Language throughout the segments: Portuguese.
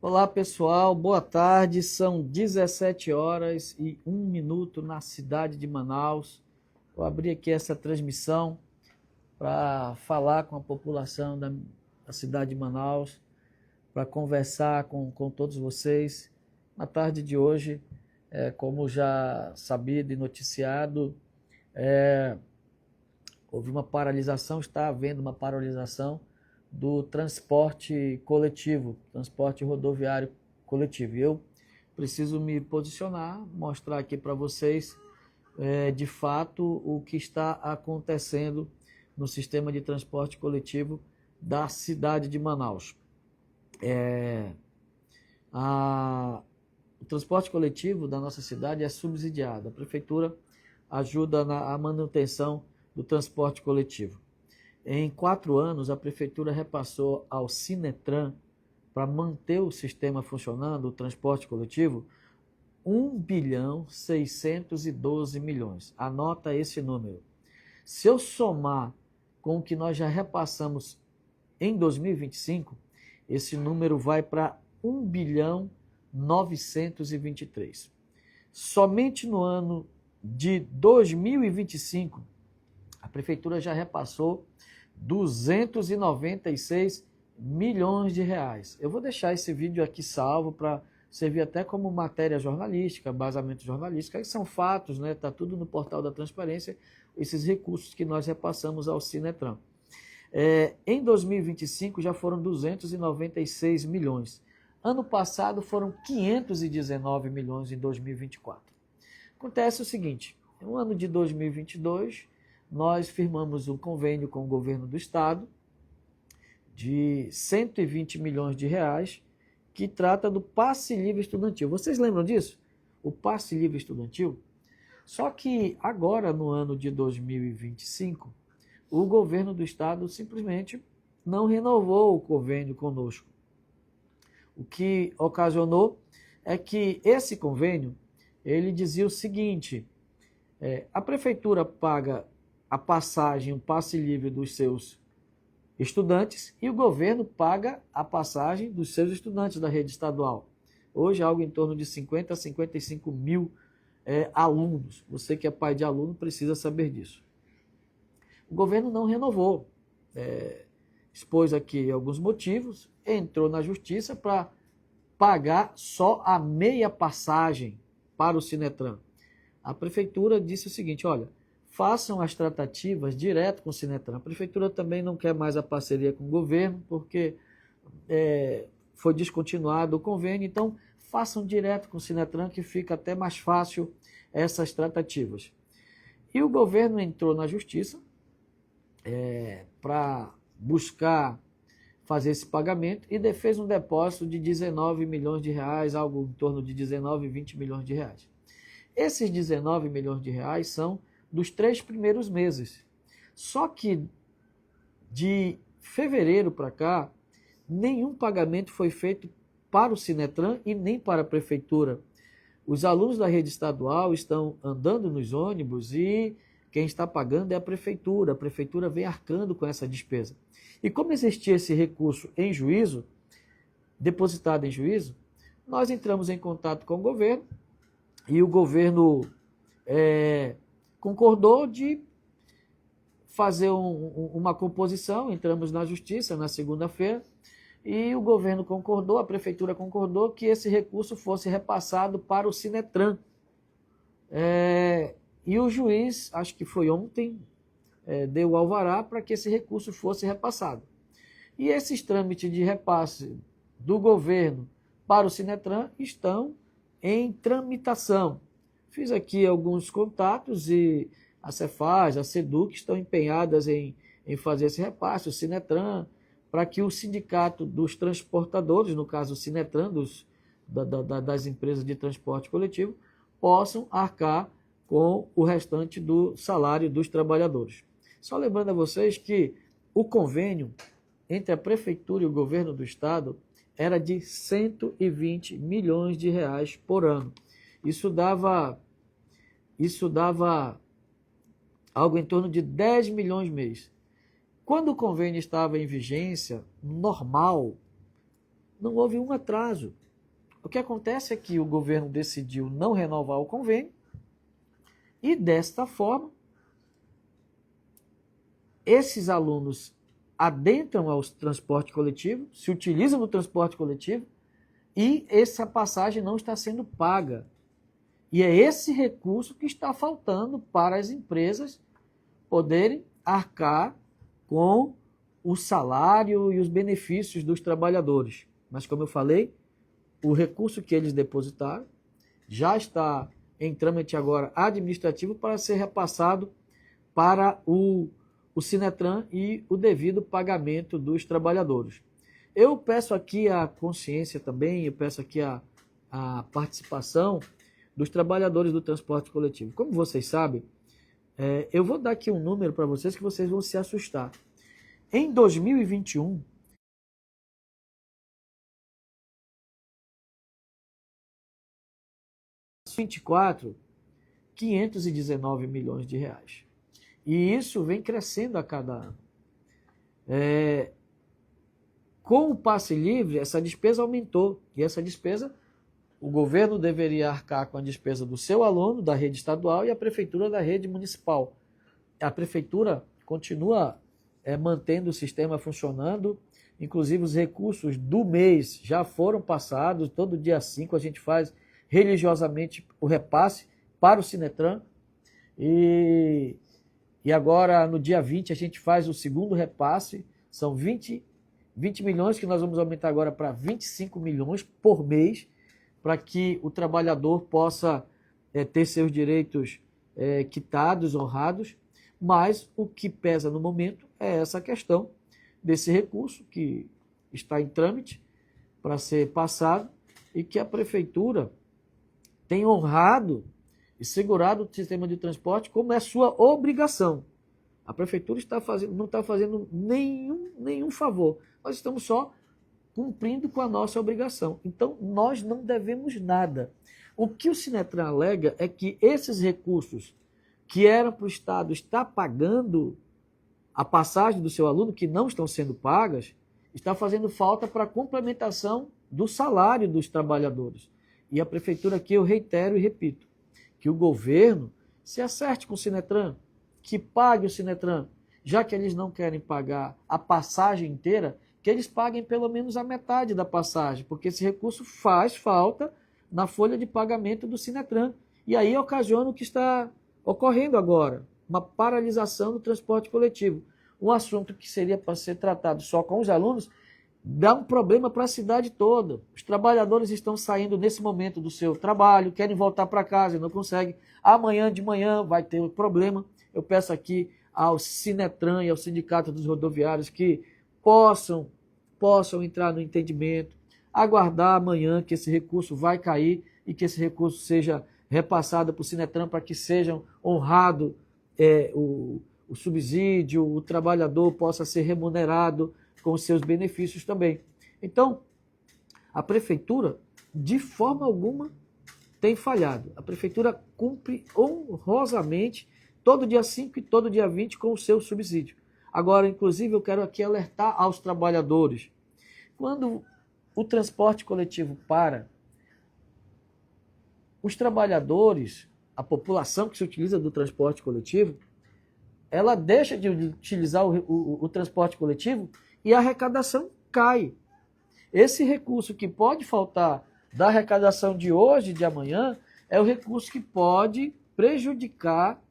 Olá pessoal, boa tarde. São 17 horas e 1 minuto na cidade de Manaus. Vou abrir aqui essa transmissão para falar com a população da cidade de Manaus, para conversar com todos vocês. Na tarde de hoje, como já sabido e noticiado, houve uma paralisação, está havendo uma paralisação do transporte coletivo, transporte rodoviário coletivo. E eu preciso me posicionar, mostrar aqui para vocês, de fato, o que está acontecendo no sistema de transporte coletivo da cidade de Manaus. O transporte coletivo da nossa cidade é subsidiado. A prefeitura ajuda na manutenção do transporte coletivo. Em 4 anos, a prefeitura repassou ao Sinetran, para manter o sistema funcionando, o transporte coletivo, 1,612 bilhões. Anota esse número. Se eu somar com o que nós já repassamos em 2025, esse número vai para 1,923 bilhão. Somente no ano de 2025, a prefeitura já repassou 296 milhões de reais. Eu vou deixar esse vídeo aqui salvo para servir até como matéria jornalística, embasamento jornalístico. Aí são fatos, né? Está tudo no portal da transparência, esses recursos que nós repassamos ao Sinetran. Em 2025 já foram 296 milhões. Ano passado foram 519 milhões em 2024. Acontece o seguinte, no ano de 2022, nós firmamos um convênio com o governo do estado de 120 milhões de reais, que trata do passe livre estudantil. Vocês lembram disso? O passe livre estudantil? Só que agora, no ano de 2025, o governo do estado simplesmente não renovou o convênio conosco. O que ocasionou é que esse convênio, ele dizia o seguinte, a prefeitura paga a passagem, o passe livre dos seus estudantes e o governo paga a passagem dos seus estudantes da rede estadual. Hoje, algo em torno de 50 a 55 mil alunos. Você que é pai de aluno precisa saber disso. O governo não renovou. Expôs aqui alguns motivos, entrou na justiça para pagar só a meia passagem para o Sinetran. A prefeitura disse o seguinte, olha, façam as tratativas direto com o Sinetran. A prefeitura também não quer mais a parceria com o governo, porque foi descontinuado o convênio, então façam direto com o Sinetran, que fica até mais fácil essas tratativas. E o governo entrou na justiça para buscar fazer esse pagamento e fez um depósito de 19 milhões de reais, algo em torno de 19, 20 milhões de reais. Esses 19 milhões de reais são dos 3 primeiros meses. Só que de fevereiro para cá, nenhum pagamento foi feito para o Sinetran e nem para a prefeitura. Os alunos da rede estadual estão andando nos ônibus e quem está pagando é a prefeitura vem arcando com essa despesa. E como existia esse recurso em juízo, depositado em juízo, nós entramos em contato com o governo e o governo concordou de fazer uma composição, entramos na justiça na segunda-feira, e o governo concordou, a prefeitura concordou que esse recurso fosse repassado para o Sinetran. E o juiz, acho que foi ontem, deu o alvará para que esse recurso fosse repassado. E esses trâmites de repasse do governo para o Sinetran estão em tramitação. Fiz aqui alguns contatos e a Cefaz, a Seduc estão empenhadas em fazer esse repasse, o Sinetran, para que o sindicato dos transportadores, no caso o Sinetran, das empresas de transporte coletivo, possam arcar com o restante do salário dos trabalhadores. Só lembrando a vocês que o convênio entre a prefeitura e o governo do estado era de 120 milhões de reais por ano. Isso dava algo em torno de 10 milhões mês. Quando o convênio estava em vigência, normal, não houve um atraso. O que acontece é que o governo decidiu não renovar o convênio e, desta forma, esses alunos adentram ao transporte coletivo, se utilizam do transporte coletivo e essa passagem não está sendo paga. E é esse recurso que está faltando para as empresas poderem arcar com o salário e os benefícios dos trabalhadores. Mas, como eu falei, o recurso que eles depositaram já está em trâmite agora administrativo para ser repassado para o Sinetran e o devido pagamento dos trabalhadores. Eu peço aqui a consciência também, eu peço aqui a participação dos trabalhadores do transporte coletivo. Como vocês sabem, eu vou dar aqui um número para vocês que vocês vão se assustar. Em 2021, R$ 519 milhões de reais. E isso vem crescendo a cada ano. Com o passe livre, essa despesa aumentou. E essa despesa, o governo deveria arcar com a despesa do seu aluno, da rede estadual, e a prefeitura da rede municipal. A prefeitura continua mantendo o sistema funcionando, inclusive os recursos do mês já foram passados, todo dia 5 a gente faz religiosamente o repasse para o Sinetran, e agora no dia 20 a gente faz o segundo repasse, são 20 milhões que nós vamos aumentar agora para 25 milhões por mês, para que o trabalhador possa ter seus direitos quitados, honrados, mas o que pesa no momento é essa questão desse recurso que está em trâmite para ser passado e que a prefeitura tem honrado e segurado o sistema de transporte como é sua obrigação. A prefeitura não está fazendo nenhum favor. Nós estamos só cumprindo com a nossa obrigação. Então, nós não devemos nada. O que o Sinetran alega é que esses recursos que eram para o Estado estar pagando a passagem do seu aluno, que não estão sendo pagas, está fazendo falta para a complementação do salário dos trabalhadores. E a prefeitura aqui, eu reitero e repito, que o governo se acerte com o Sinetran, que pague o Sinetran, já que eles não querem pagar a passagem inteira, que eles paguem pelo menos a metade da passagem, porque esse recurso faz falta na folha de pagamento do Sinetran. E aí ocasiona o que está ocorrendo agora, uma paralisação do transporte coletivo. Um assunto que seria para ser tratado só com os alunos, dá um problema para a cidade toda. Os trabalhadores estão saindo nesse momento do seu trabalho, querem voltar para casa e não conseguem. Amanhã de manhã vai ter um problema. Eu peço aqui ao Sinetran e ao Sindicato dos Rodoviários que possam entrar no entendimento, aguardar amanhã que esse recurso vai cair e que esse recurso seja repassado para o Sinetran para que sejam honrado o subsídio, o trabalhador possa ser remunerado com os seus benefícios também. Então, a prefeitura, de forma alguma, tem falhado. A prefeitura cumpre honrosamente todo dia 5 e todo dia 20 com o seu subsídio. Agora, inclusive, eu quero aqui alertar aos trabalhadores. Quando o transporte coletivo para, os trabalhadores, a população que se utiliza do transporte coletivo, ela deixa de utilizar o transporte coletivo e a arrecadação cai. Esse recurso que pode faltar da arrecadação de hoje e de amanhã é o recurso que pode prejudicar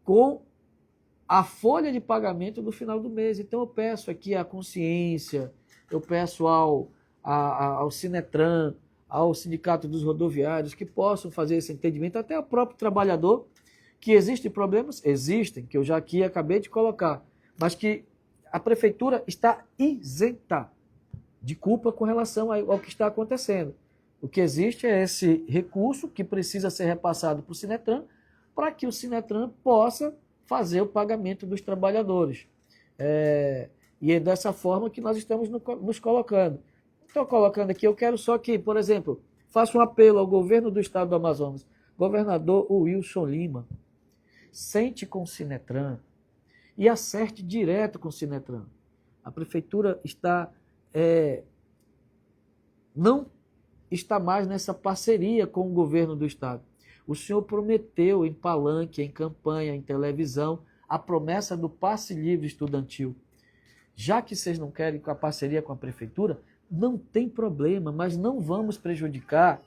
com a folha de pagamento do final do mês. Então eu peço aqui a consciência, eu peço ao Sinetran, ao Sindicato dos Rodoviários, que possam fazer esse entendimento, até o próprio trabalhador, que existem problemas? Existem, que eu já aqui acabei de colocar, mas que a prefeitura está isenta de culpa com relação ao que está acontecendo. O que existe é esse recurso que precisa ser repassado para o Sinetran, para que o Sinetran possa fazer o pagamento dos trabalhadores. E é dessa forma que nós estamos nos colocando. Estou colocando aqui, eu quero só que, por exemplo, faça um apelo ao governo do estado do Amazonas, governador Wilson Lima, sente com o Sinetran e acerte direto com o Sinetran. A prefeitura está não está mais nessa parceria com o governo do Estado. O senhor prometeu em palanque, em campanha, em televisão, a promessa do passe livre estudantil. Já que vocês não querem com a parceria com a prefeitura, não tem problema, mas não vamos prejudicar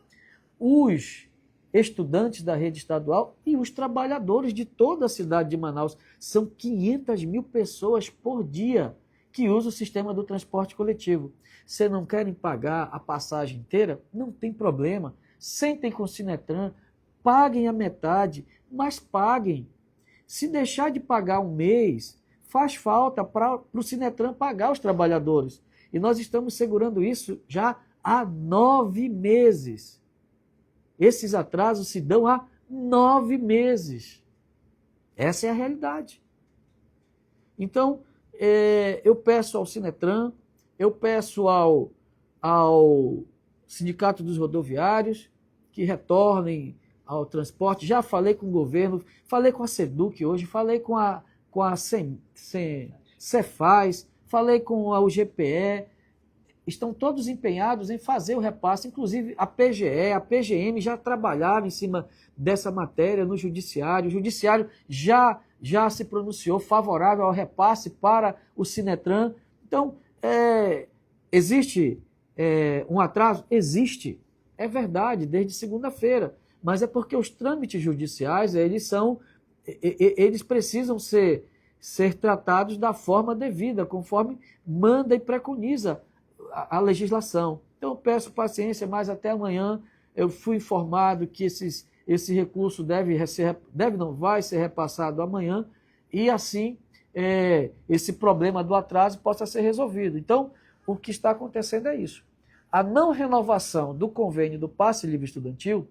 os estudantes da rede estadual e os trabalhadores de toda a cidade de Manaus. São 500 mil pessoas por dia que usam o sistema do transporte coletivo. Se não querem pagar a passagem inteira, não tem problema. Sentem com o Sinetran, paguem a metade, mas paguem. Se deixar de pagar um mês, faz falta para o Sinetran pagar os trabalhadores. E nós estamos segurando isso já há 9 meses. Esses atrasos se dão há 9 meses. Essa é a realidade. Então, eu peço ao Sinetran, eu peço ao Sindicato dos Rodoviários que retornem ao transporte. Já falei com o governo, falei com a SEDUC hoje, falei com a Cefaz, falei com a UGPE. Estão todos empenhados em fazer o repasse, inclusive a PGE, a PGM já trabalharam em cima dessa matéria no Judiciário. O Judiciário já se pronunciou favorável ao repasse para o Sinetran. Então, existe um atraso? Existe, é verdade, desde segunda-feira, mas é porque os trâmites judiciais, eles precisam ser tratados da forma devida, conforme manda e preconiza a legislação. Então eu peço paciência, mas até amanhã eu fui informado que esse recurso vai ser repassado amanhã e assim esse problema do atraso possa ser resolvido. Então o que está acontecendo é isso. A não renovação do convênio do passe livre estudantil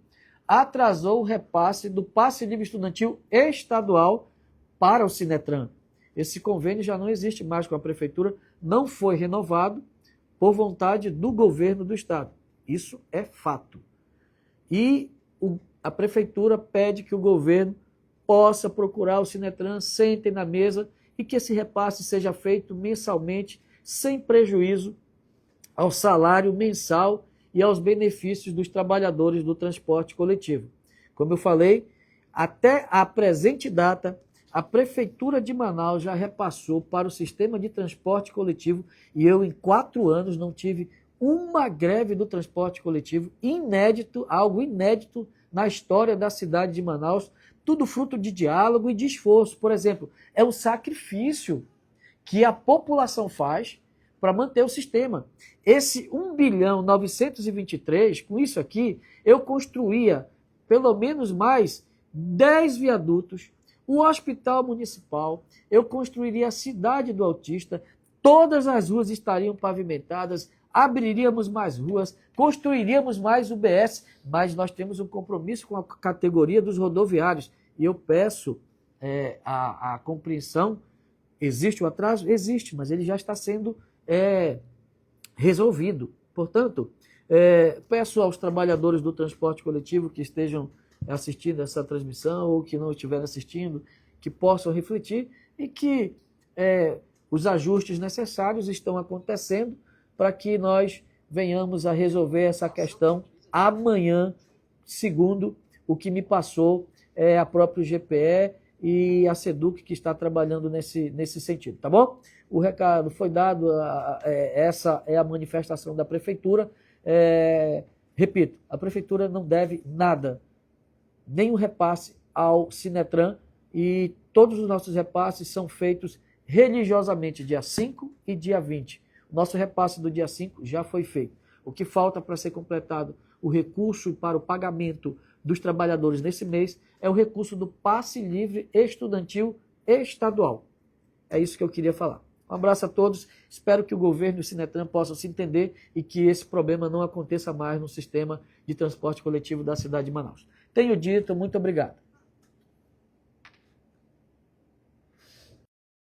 atrasou o repasse do passe livre estudantil estadual para o Sinetran. Esse convênio já não existe mais com a prefeitura, não foi renovado por vontade do governo do Estado. Isso é fato. E a prefeitura pede que o governo possa procurar o Sinetran, sentem na mesa e que esse repasse seja feito mensalmente, sem prejuízo ao salário mensal e aos benefícios dos trabalhadores do transporte coletivo. Como eu falei, até a presente data, a Prefeitura de Manaus já repassou para o sistema de transporte coletivo e eu, em 4 anos, não tive uma greve do transporte coletivo, inédito, algo inédito na história da cidade de Manaus, tudo fruto de diálogo e de esforço. Por exemplo, é um sacrifício que a população faz para manter o sistema. Esse 1.923 bilhão, com isso aqui, eu construía pelo menos mais 10 viadutos, o hospital municipal, eu construiria a cidade do autista, todas as ruas estariam pavimentadas, abriríamos mais ruas, construiríamos mais UBS, mas nós temos um compromisso com a categoria dos rodoviários. E eu peço a compreensão. Existe o atraso? Existe, mas ele já está sendo resolvido. Portanto, peço aos trabalhadores do transporte coletivo que estejam assistindo essa transmissão ou que não estiverem assistindo, que possam refletir e que os ajustes necessários estão acontecendo para que nós venhamos a resolver essa questão amanhã, segundo o que me passou a própria GPE e a SEDUC, que está trabalhando nesse sentido, tá bom? O recado foi dado, essa é a manifestação da Prefeitura. Repito, a Prefeitura não deve nada, nem o repasse ao Sinetran, e todos os nossos repasses são feitos religiosamente dia 5 e dia 20. O nosso repasse do dia 5 já foi feito. O que falta para ser completado o recurso para o pagamento dos trabalhadores nesse mês é o recurso do passe livre estudantil estadual. É isso que eu queria falar. Um abraço a todos, espero que o governo e o Sinetran possam se entender e que esse problema não aconteça mais no sistema de transporte coletivo da cidade de Manaus. Tenho dito, muito obrigado.